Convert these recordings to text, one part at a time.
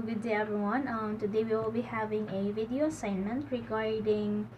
Good day everyone. Today we will be having a video assignment regarding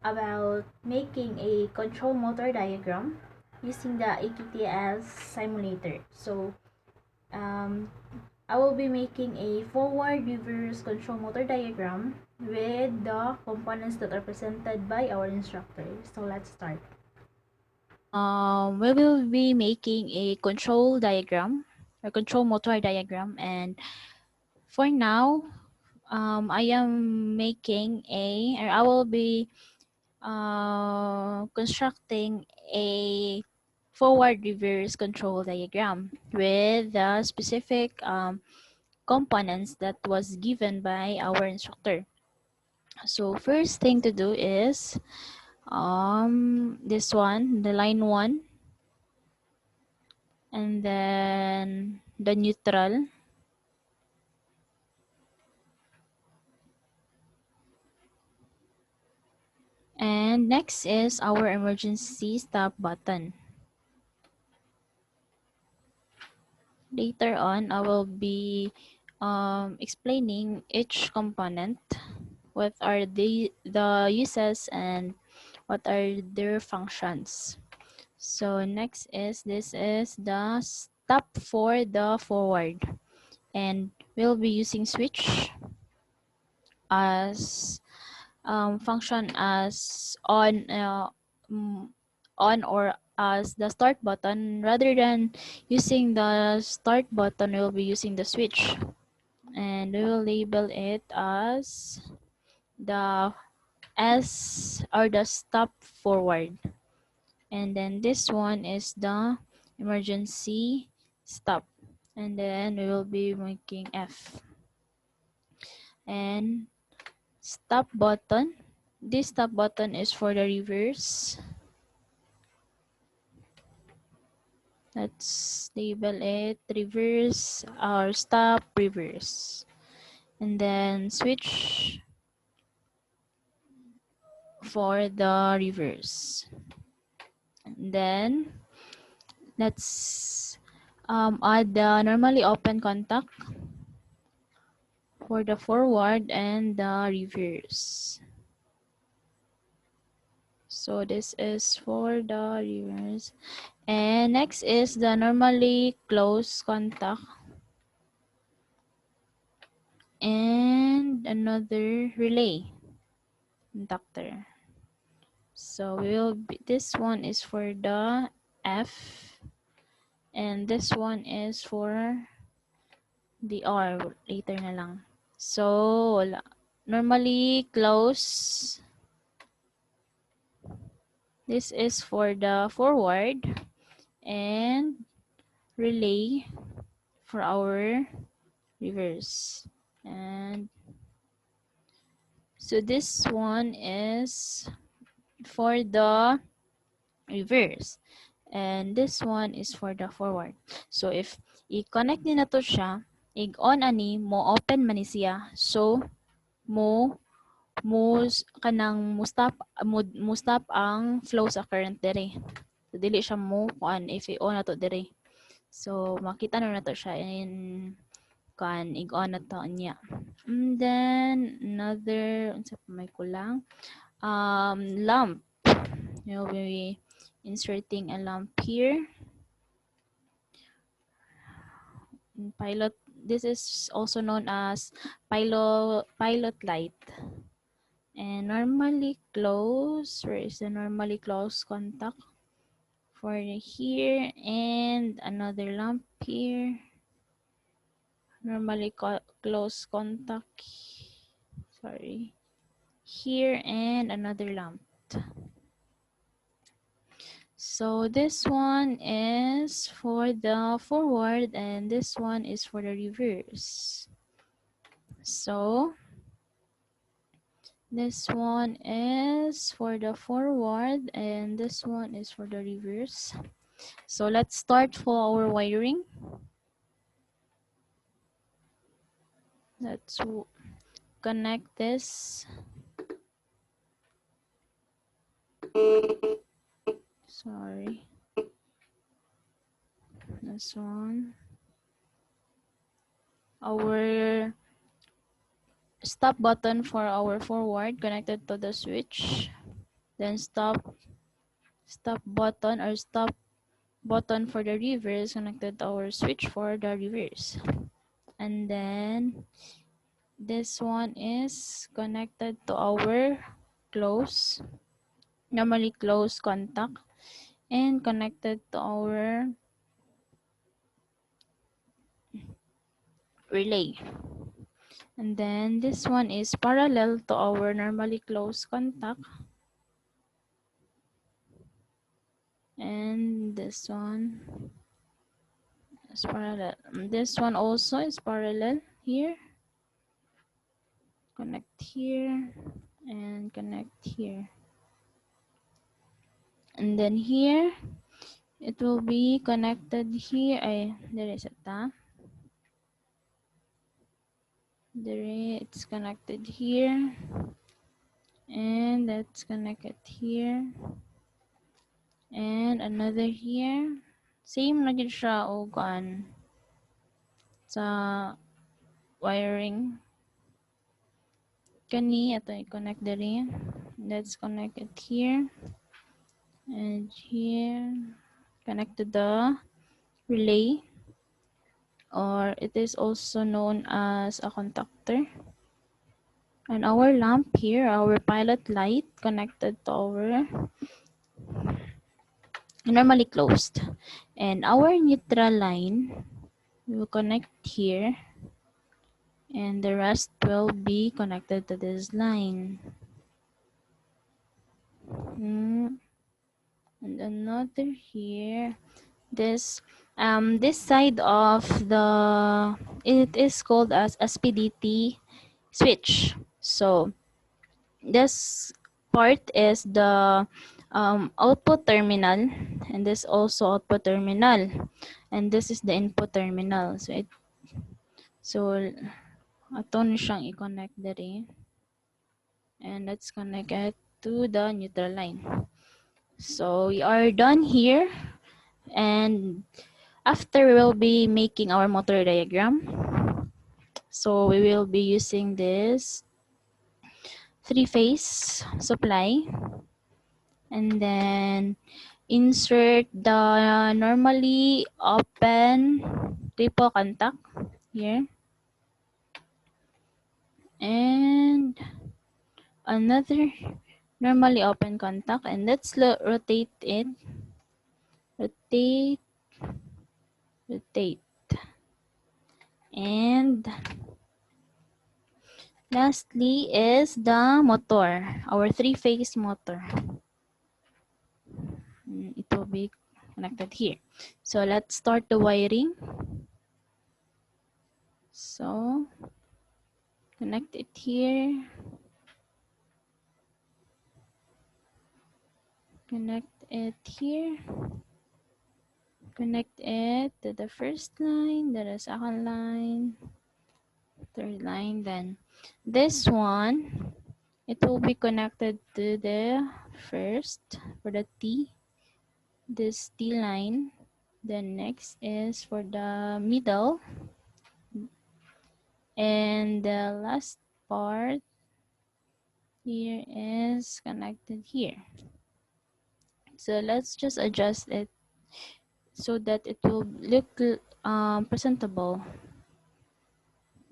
about making a control motor diagram using the AQTS simulator. I will be making a forward reverse control motor diagram with the components that are presented by our instructor. So let's start. We will be making a control diagram or control motor diagram, and for now I will be constructing a forward reverse control diagram with the specific components that was given by our instructor. So first thing to do is this one, the line 1, and then the neutral, and next is our emergency stop button. Later on, I will be explaining each component, what are the uses and what are their functions. So next is, this is the stop for the forward, and we'll be using switch as function as on or as the start button. Rather than using the start button, we'll be using the switch, and we will label it as the S or the stop forward, and then this one is the emergency stop, and then we will be making F. And stop button, this stop button is for the reverse. Let's label it reverse or stop reverse, and then switch for the reverse. And then let's add the normally open contact for the forward and the reverse. So this is for the reverse, and next is the normally close contact and another relay conductor. So this one is for the F, and this one is for the R. Later na lang. So normally close. This is for the forward, and relay for our reverse. And so this one is for the reverse, and this one is for the forward. So if i-connect ni na to siya, ig-on ani mo open man ni siya, so mo kanang mo stop ang flow sa current dire. So dili siya mo kuan if i-on na to dire. So makita na to siya in kan ig-on na to niya. And then another unsa pa may kulang, lamp. You'll be inserting a lamp here. Pilot, this is also known as pilot light. And normally close, where is the normally close contact for here, and another lamp here. Normally close contact, sorry, here, and another lamp. So this one is for the forward, and this one is for the reverse. So this one is for the forward, and this one is for the reverse. So let's start for our wiring. Let's connect this. Sorry. This one. Our stop button for our forward connected to the switch. Then stop button or stop button for the reverse connected to our switch for the reverse. And then this one is connected to our close, normally close contact, and connected to our relay. And then this one is parallel to our normally close contact. And this one is parallel. This one also is parallel here. Connect here and connect here. And then here, it will be connected here. There is a ta. It's connected here. And that's connected here. And another here. Same na gid siya o kuan sa wiring. Kani ato i-connect diri. Let's connect it here. And here. Connect to the relay. Or it is also known as a contactor. And our lamp here, our pilot light connected to our normally closed. And our neutral line we will connect here. And the rest will be connected to this line. And another here. This side of it is called as SPDT switch. So this part is the output terminal, and this also output terminal, and this is the input terminal. So ato na siyang i-connect diri, and let's connect it to the neutral line. So we are done here, and after we will be making our motor diagram. So we will be using this 3-phase supply, and then insert the normally open triple contact here, and another normally open contact, and let's rotate it. Rotate. And lastly is the motor, our 3-phase motor. It will be connected here. So let's start the wiring. So connect it here. Connect it here. Connect it to the first line, the second line, third line. Then this one, it will be connected to the first for the T, this T line. Then next is for the middle. And the last part here is connected here. So let's just adjust it so that it will look presentable.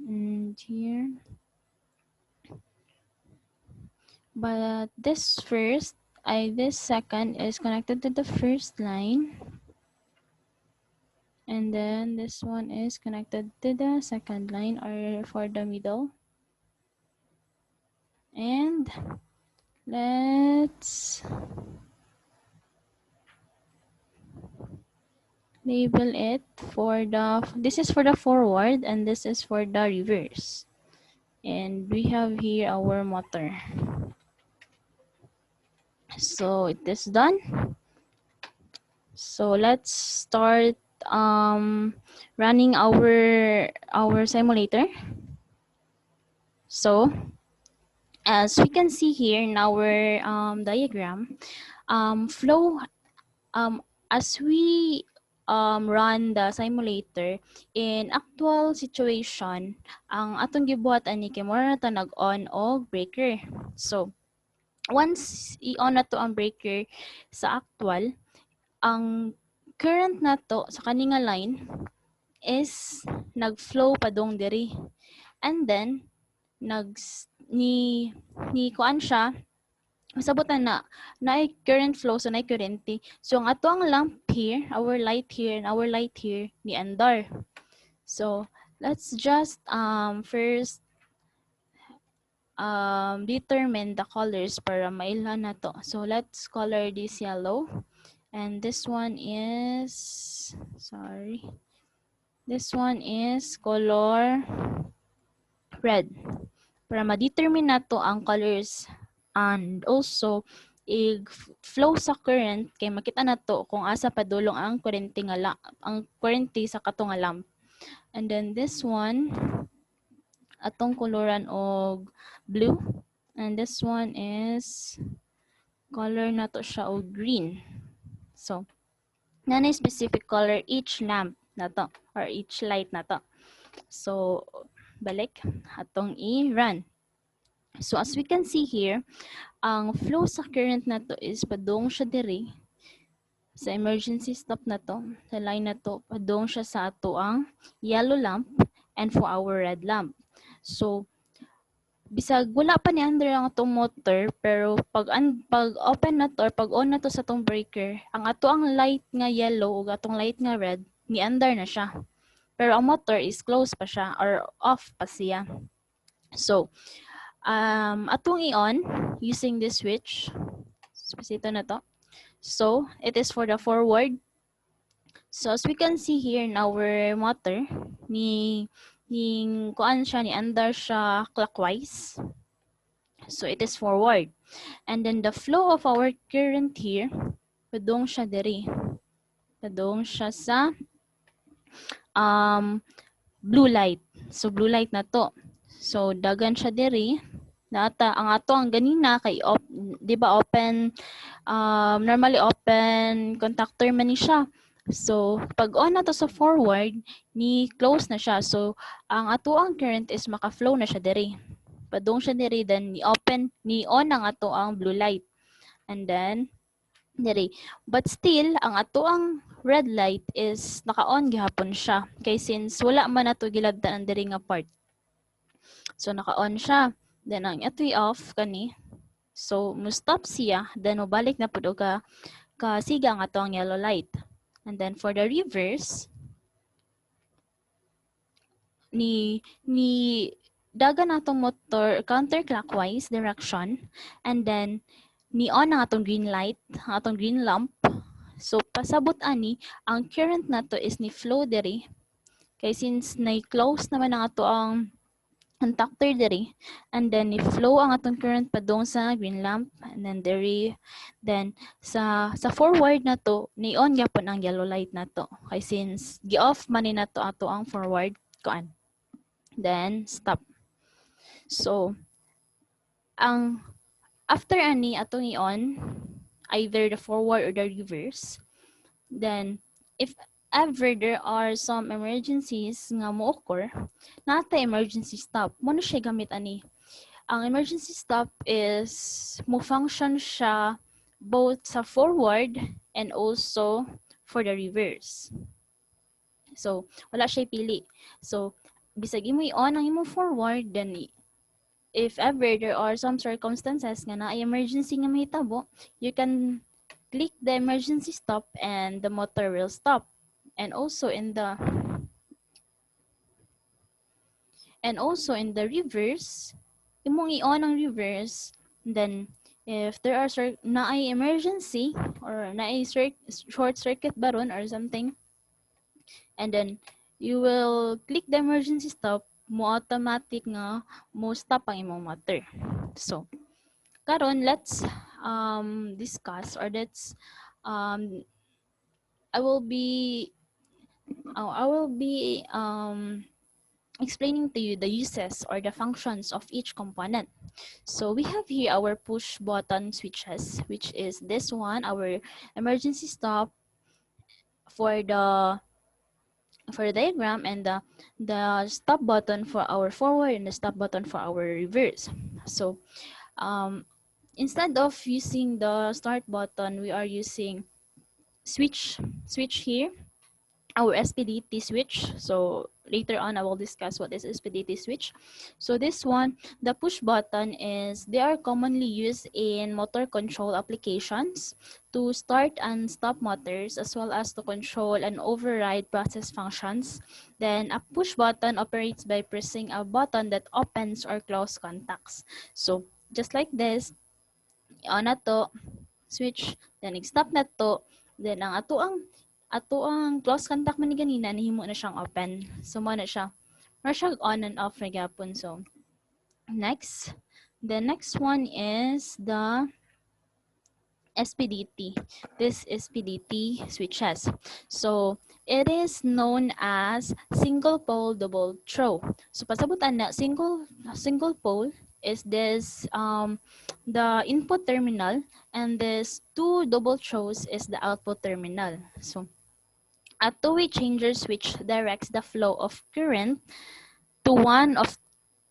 And here. But this second is connected to the first line. And then this one is connected to the second line or for the middle. And let's label it for this is for the forward and this is for the reverse. And we have here our motor. So it is done. So let's start running our simulator. So as we can see here in our diagram, flow as we run the simulator, in actual situation, ang atong gibuhat ani kay mura na ta nag-on og breaker. So, once i-on na to ang breaker sa actual, ang current na to sa kaninga line is nag-flow padung diri. And then, ni kuan siya, masabutan na ay current flow, so na kurente. So, ang ato ang lamp here, our light here, and our light here, ni andar. So, let's just first determine the colors para mailan na to. So, let's color this yellow. And this one is, sorry, this one is color red. Para ma-determine na to ang colors and also i-flow sa current kay makita na to kung asa padulong ang kurente nga ang kurente sa katong nga lamp. And then this one atong koloran og blue, and this one is color na to siya og green. So, nanay specific color each lamp na to or each light na to. So, balik atong i-run. So, as we can see here, ang flow sa current na to is padung siya diri sa emergency stop na to, sa line na to, padung siya sa ato ang yellow lamp and for our red lamp. So, bisag wala pa ni under ang atong motor, pero pag open na to or pag on na to sa atong breaker, ang ato ang light nga yellow o atong light nga red, ni under na siya. Pero ang motor is closed pa siya or off pa siya. So, atong i-on using this switch. Ito na to. So, it is for the forward. So, as we can see here in our motor, ni kuan siya, ni andar siya clockwise. So, it is forward. And then the flow of our current here, padung siya diri. Padung siya sa blue light. So, blue light na to. So, dagan siya diri. Nata, ang ato ang ganina kay di ba open, normally open contactor man ni siya. So, pag on na to sa forward, ni close na siya. So, ang ato ang current is maka-flow na siya diri. Padung siya diri, then ni open, ni on ang ato ang blue light. And then, diri. But still, ang ato ang red light is naka-on gihapon siya. Kay since wala man na to gilabdan ang diri nga part. So, naka-on siya. Then, ang ato off kani. So, mo-stop siya. Then, mabalik na po ka siga ang ato ang yellow light. And then, for the reverse, ni dagan atong motor counterclockwise direction. And then, ni on ang atong green light, ang atong green lamp. So, pasabot ani, ang current na to is ni flow diri. Kay since na-close naman ang ato ang contactor diri, and then i-flow ang atong current padung sa green lamp, and then diri, then sa forward na to, ni-on gyapon ang yellow light na to. Kay since gi-off man ni na to ato ang forward kuan. Then stop. So, ang after ani atong i-on either the forward or the reverse, then if ever there are some emergencies nga mo occur, nata emergency stop, mo na siya gamit ani. Ang emergency stop is mo function siya both sa forward and also for the reverse. So, wala siya pili. So, bisag imo i-on ang imo forward, then if ever there are some circumstances nga na emergency nga mahitabo, you can click the emergency stop and the motor will stop. And also in the reverse, imong i-on ang reverse, then if there are naay emergency or naay short circuit baron or something, and then you will click the emergency stop, mo automatic nga mo stop ang imong motor. So, karon let's discuss, or let's I will be explaining to you the uses or the functions of each component. So we have here our push button switches, which is this one, our emergency stop, for the diagram, and the stop button for our forward and the stop button for our reverse. So instead of using the start button, we are using switch here, our SPDT switch. So later on I will discuss what is SPDT switch. So this one, the push button, is they are commonly used in motor control applications to start and stop motors, as well as to control and override process functions. Then a push button operates by pressing a button that opens or closes contacts. So just like this, on na to, switch, then nag-stop na to, then ang ato ang close contact man ni ganina nihimo na siyang open. So mo na siya. Or siya on and off na gyapon. So next, the next one is the SPDT. This SPDT switches. So it is known as single pole double throw. So pasabutan na single pole is this the input terminal, and this two double throws is the output terminal. So a two-way changer switch directs the flow of current to one of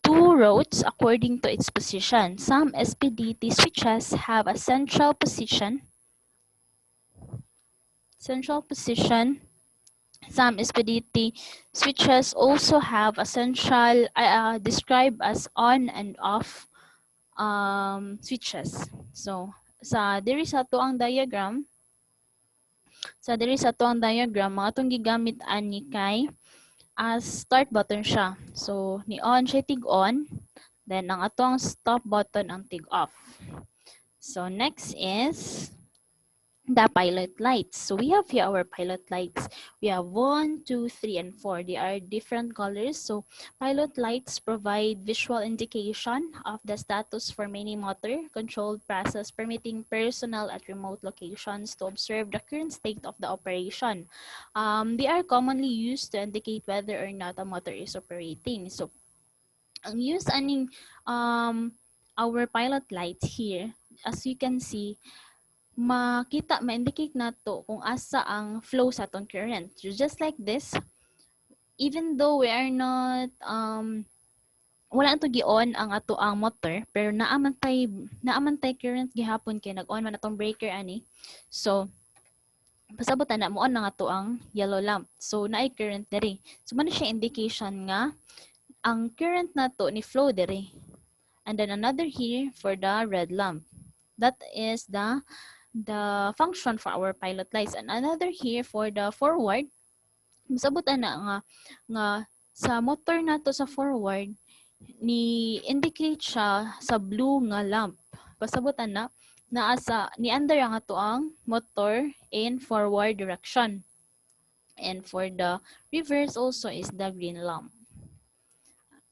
two routes according to its position. Some SPDT switches have a central position. Some SPDT switches also have a central, described as on and off switches. So sa diri sa tuang diagram, mga itong gigamit ani kay as start button siya. So ni on siya tig on, then ang atong stop button ang tig off. So next is the pilot lights. So we have here our pilot lights. We have 1, 2, 3, and 4. They are different colors. So pilot lights provide visual indication of the status for many motor controlled process, permitting personnel at remote locations to observe the current state of the operation. They are commonly used to indicate whether or not a motor is operating. So ang use aning our pilot lights here, as you can see, ma-indicate nato kung asa ang flow sa atong current. So just like this, even though we are not wala na to gi-on ang ato ang motor, pero naamantay current gihapon kay nag-on man atong breaker ani. So pasabot na mo on na ato ang yellow lamp. So naay current diri. So man siya indication nga ang current nato ni flow diri. And then another here for the red lamp. That is the function for our pilot lights. And another here for the forward, masabot na nga sa motor nato sa forward, ni indicate siya sa blue nga lamp. Pasabot na ni under ang ato ang motor in forward direction. And for the reverse also is the green lamp.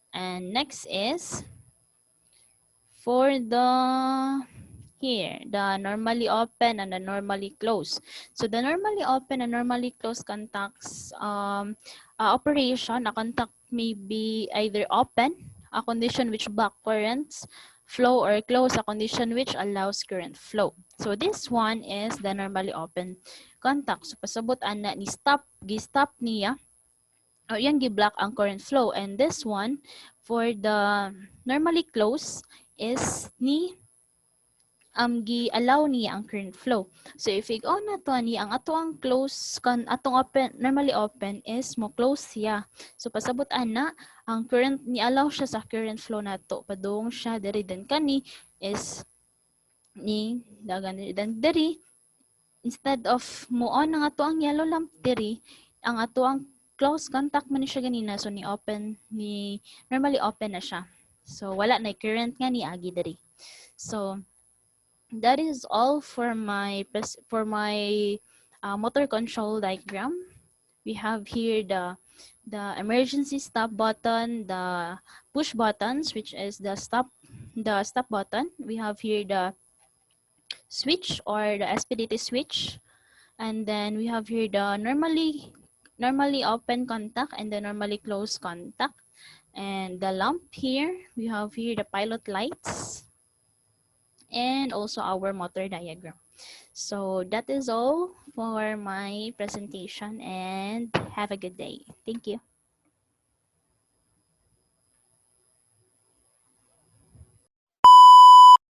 And next is for the normally open and the normally closed. So the normally open and normally closed contacts operation, a contact may be either open, a condition which block currents flow, or close, a condition which allows current flow. So this one is the normally open contact. So pasabot ana ni gi-stop niya, or yan gi-block ang current flow. And this one for the normally closed is gi-allow niya ang current flow. So if i-on na to ni ang ato ang close atong open, normally open is mo close siya. So pasabot ana ang current ni allow siya sa current flow nato padung siya diri, then kani is ni dagan diri, instead of mo on ang ato ang yellow lamp diri, ang ato ang close contact man siya ganina, so ni normally open na siya. So wala na current nga ni agi diri. So that is all for my motor control diagram. We have here the emergency stop button, the push buttons, which is the stop button. We have here the switch or the SPDT switch, and then we have here the normally open contact and the normally closed contact, and the lamp here. We have here the pilot lights, and also our motor diagram. So that is all for my presentation, and have a good day. Thank you.